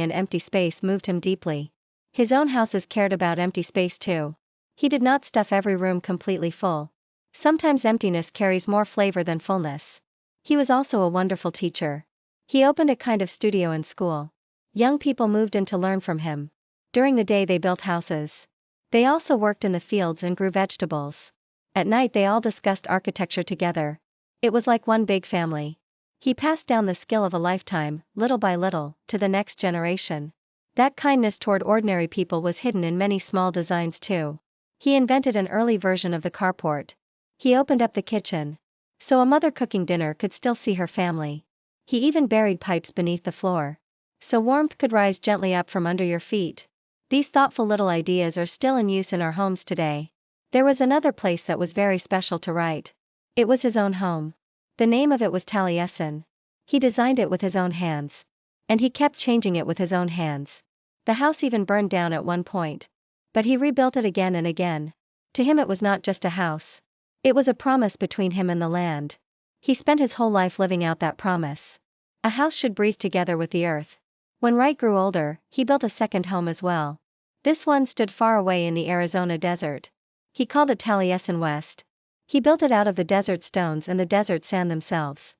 and empty space moved him deeply. His own houses cared about empty space too. He did not stuff every room completely full. Sometimes emptiness carries more flavor than fullness. He was also a wonderful teacher. He opened a kind of studio in school. Young people moved in to learn from him. During the day they built houses. They also worked in the fields and grew vegetables. At night they all discussed architecture together. It was like one big family. He passed down the skill of a lifetime, little by little, to the next generation. That kindness toward ordinary people was hidden in many small designs too. He invented an early version of the carport. He opened up the kitchen. So a mother cooking dinner could still see her family. He even buried pipes beneath the floor. So warmth could rise gently up from under your feet. These thoughtful little ideas are still in use in our homes today. There was another place that was very special to Wright. It was his own home. The name of it was Taliesin. He designed it with his own hands. And he kept changing it with his own hands. The house even burned down at one point. But he rebuilt it again and again. To him it was not just a house. It was a promise between him and the land. He spent his whole life living out that promise. A house should breathe together with the earth. When Wright grew older, he built a second home as well. This one stood far away in the Arizona desert. He called it Taliesin West. He built it out of the desert stones and the desert sand themselves.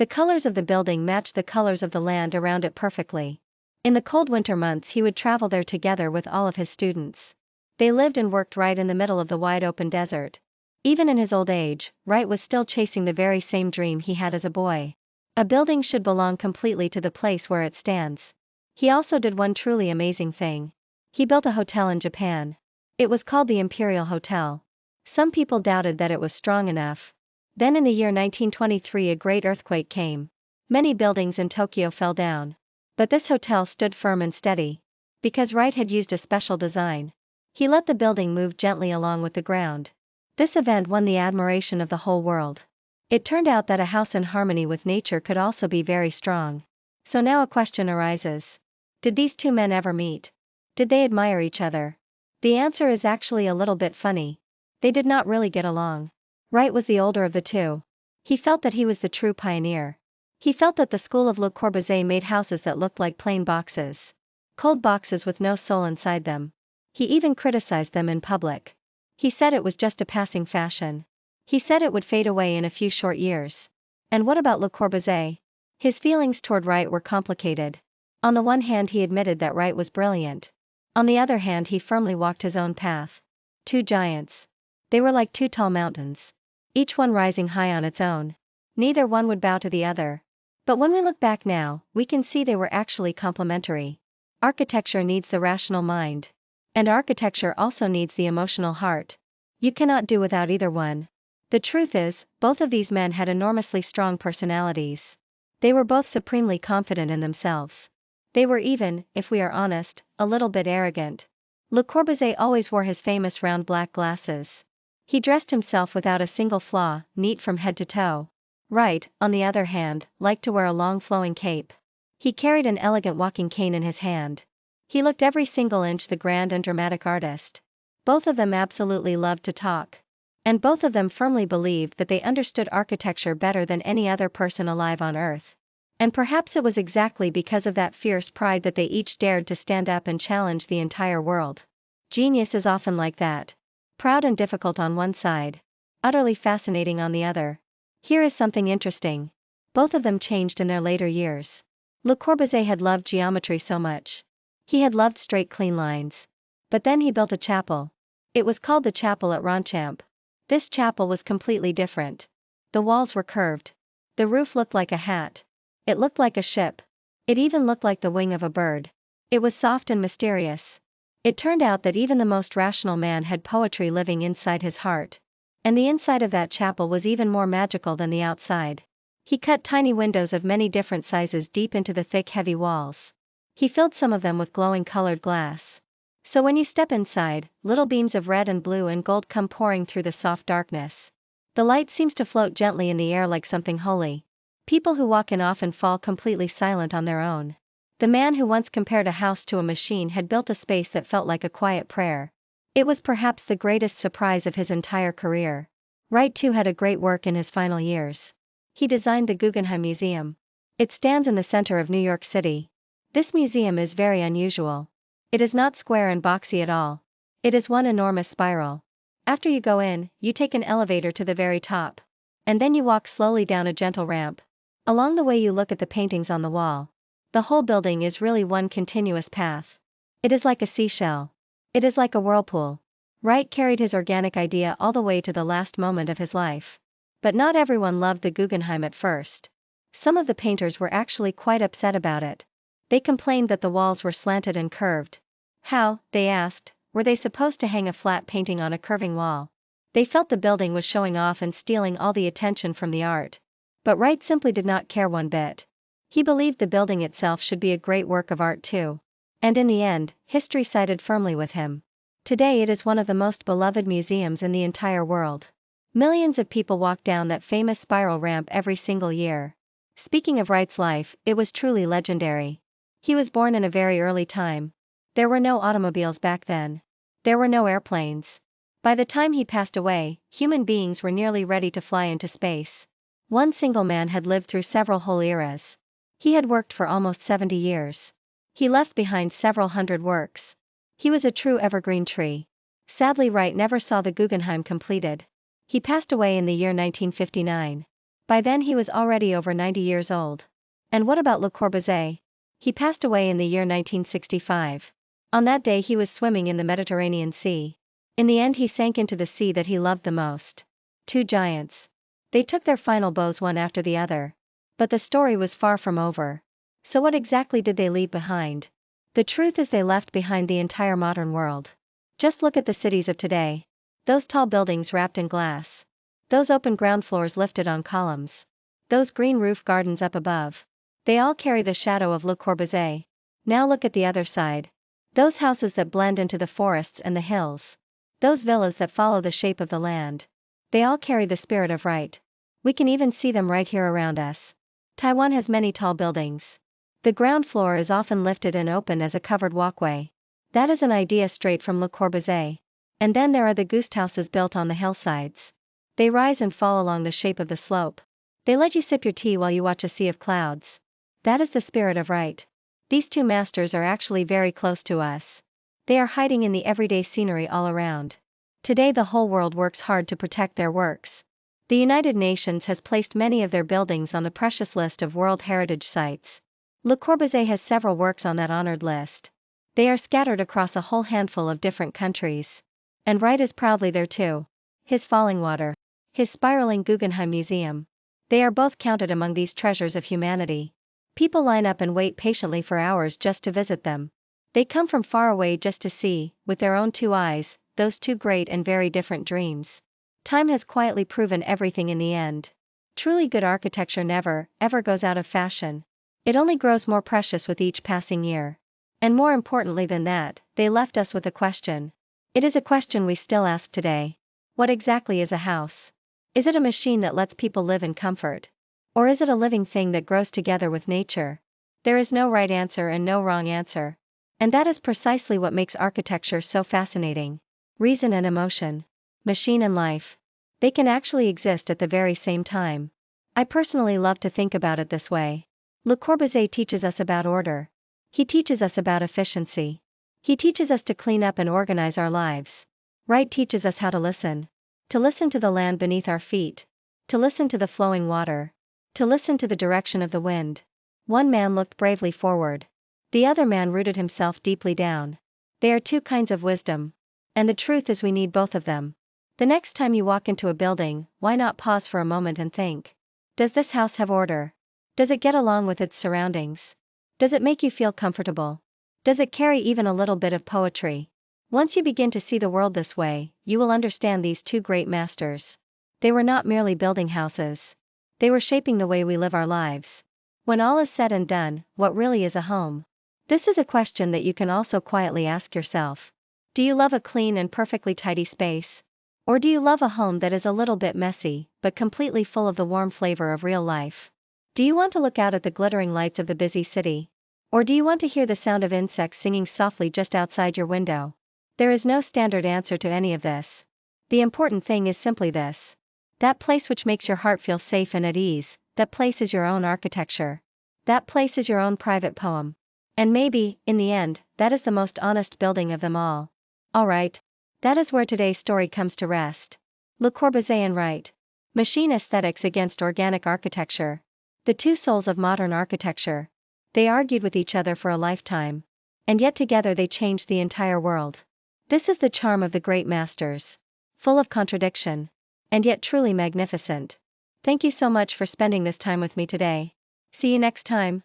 The colors of the building matched the colors of the land around it perfectly. In the cold winter months he would travel there together with all of his students. They lived and worked right in the middle of the wide open desert. Even in his old age, Wright was still chasing the very same dream he had as a boy. A building should belong completely to the place where it stands. He also did one truly amazing thing. He built a hotel in Japan. It was called the Imperial Hotel. Some people doubted that it was strong enough. Then in the year 1923 a great earthquake came. Many buildings in Tokyo fell down. But this hotel stood firm and steady. Because Wright had used a special design. He let the building move gently along with the ground. This event won the admiration of the whole world. It turned out that a house in harmony with nature could also be very strong. So now a question arises. Did these two men ever meet? Did they admire each other? The answer is actually a little bit funny. They did not really get along. Wright was the older of the two. He felt that he was the true pioneer. He felt that the school of Le Corbusier made houses that looked like plain boxes. Cold boxes with no soul inside them. He even criticized them in public. He said it was just a passing fashion. He said it would fade away in a few short years. And what about Le Corbusier? His feelings toward Wright were complicated. On the one hand he admitted that Wright was brilliant. On the other hand he firmly walked his own path. Two giants. They were like two tall mountains. Each one rising high on its own. Neither one would bow to the other. But when we look back now, we can see they were actually complementary. Architecture needs the rational mind. And architecture also needs the emotional heart. You cannot do without either one. The truth is, both of these men had enormously strong personalities. They were both supremely confident in themselves. They were even, if we are honest, a little bit arrogant. Le Corbusier always wore his famous round black glasses. He dressed himself without a single flaw, neat from head to toe. Wright, on the other hand, liked to wear a long flowing cape. He carried an elegant walking cane in his hand. He looked every single inch the grand and dramatic artist. Both of them absolutely loved to talk. And both of them firmly believed that they understood architecture better than any other person alive on earth. And perhaps it was exactly because of that fierce pride that they each dared to stand up and challenge the entire world. Genius is often like that. Proud and difficult on one side. Utterly fascinating on the other. Here is something interesting. Both of them changed in their later years. Le Corbusier had loved geometry so much. He had loved straight clean lines. But then he built a chapel. It was called the Chapel at Ronchamp. This chapel was completely different. The walls were curved. The roof looked like a hat. It looked like a ship. It even looked like the wing of a bird. It was soft and mysterious. It turned out that even the most rational man had poetry living inside his heart. And the inside of that chapel was even more magical than the outside. He cut tiny windows of many different sizes deep into the thick heavy walls. He filled some of them with glowing colored glass. So when you step inside, little beams of red and blue and gold come pouring through the soft darkness. The light seems to float gently in the air like something holy. People who walk in often fall completely silent on their own. The man who once compared a house to a machine had built a space that felt like a quiet prayer. It was perhaps the greatest surprise of his entire career. Wright too had a great work in his final years. He designed the Guggenheim Museum. It stands in the center of New York City. This museum is very unusual. It is not square and boxy at all. It is one enormous spiral. After you go in, you take an elevator to the very top. And then you walk slowly down a gentle ramp. Along the way you look at the paintings on the wall. The whole building is really one continuous path. It is like a seashell. It is like a whirlpool. Wright carried his organic idea all the way to the last moment of his life. But not everyone loved the Guggenheim at first. Some of the painters were actually quite upset about it. They complained that the walls were slanted and curved. How, they asked, were they supposed to hang a flat painting on a curving wall? They felt the building was showing off and stealing all the attention from the art. But Wright simply did not care one bit. He believed the building itself should be a great work of art too. And in the end, history sided firmly with him. Today it is one of the most beloved museums in the entire world. Millions of people walk down that famous spiral ramp every single year. Speaking of Wright's life, it was truly legendary. He was born in a very early time. There were no automobiles back then. There were no airplanes. By the time he passed away, human beings were nearly ready to fly into space. One single man had lived through several whole eras. He had worked for almost 70 years. He left behind several hundred works. He was a true evergreen tree. Sadly, Wright never saw the Guggenheim completed. He passed away in the year 1959. By then he was already over 90 years old. And what about Le Corbusier? He passed away in the year 1965. On that day he was swimming in the Mediterranean Sea. In the end he sank into the sea that he loved the most. Two giants. They took their final bows one after the other. But the story was far from over. So what exactly did they leave behind? The truth is they left behind the entire modern world. Just look at the cities of today. Those tall buildings wrapped in glass. Those open ground floors lifted on columns. Those green roof gardens up above. They all carry the shadow of Le Corbusier. Now look at the other side. Those houses that blend into the forests and the hills. Those villas that follow the shape of the land. They all carry the spirit of Wright. We can even see them right here around us. Taiwan has many tall buildings. The ground floor is often lifted and open as a covered walkway. That is an idea straight from Le Corbusier. And then there are the Guesthouses built on the hillsides. They rise and fall along the shape of the slope. They let you sip your tea while you watch a sea of clouds. That is the spirit of Wright. These two masters are actually very close to us. They are hiding in the everyday scenery all around. Today the whole world works hard to protect their works. The United Nations has placed many of their buildings on the precious list of World Heritage Sites. Le Corbusier has several works on that honored list. They are scattered across a whole handful of different countries. And Wright is proudly there too. His falling water. His spiraling Guggenheim Museum. They are both counted among these treasures of humanity. People line up and wait patiently for hours just to visit them. They come from far away just to see, with their own two eyes, those two great and very different dreams. Time has quietly proven everything in the end. Truly good architecture never, ever goes out of fashion. It only grows more precious with each passing year. And more importantly than that, they left us with a question. It is a question we still ask today. What exactly is a house? Is it a machine that lets people live in comfort? Or is it a living thing that grows together with nature? There is no right answer and no wrong answer. And that is precisely what makes architecture so fascinating. Reason and emotion. Machine and life. They can actually exist at the very same time. I personally love to think about it this way. Le Corbusier teaches us about order. He teaches us about efficiency. He teaches us to clean up and organize our lives. Wright teaches us how to listen. To listen to the land beneath our feet. To listen to the flowing water. To listen to the direction of the wind. One man looked bravely forward. The other man rooted himself deeply down. They are two kinds of wisdom. And the truth is we need both of them. The next time you walk into a building, why not pause for a moment and think? Does this house have order? Does it get along with its surroundings? Does it make you feel comfortable? Does it carry even a little bit of poetry? Once you begin to see the world this way, you will understand these two great masters. They were not merely building houses. They were shaping the way we live our lives. When all is said and done, what really is a home? This is a question that you can also quietly ask yourself. Do you love a clean and perfectly tidy space? Or do you love a home that is a little bit messy, but completely full of the warm flavor of real life? Do you want to look out at the glittering lights of the busy city? Or do you want to hear the sound of insects singing softly just outside your window? There is no standard answer to any of this. The important thing is simply this. That place which makes your heart feel safe and at ease, that place is your own architecture. That place is your own private poem. And maybe, in the end, that is the most honest building of them all. Alright. That is where today's story comes to rest. Le Corbusier and Wright. Machine aesthetics against organic architecture. The two souls of modern architecture. They argued with each other for a lifetime. And yet together they changed the entire world. This is the charm of the great masters. Full of contradiction. And yet truly magnificent. Thank you so much for spending this time with me today. See you next time.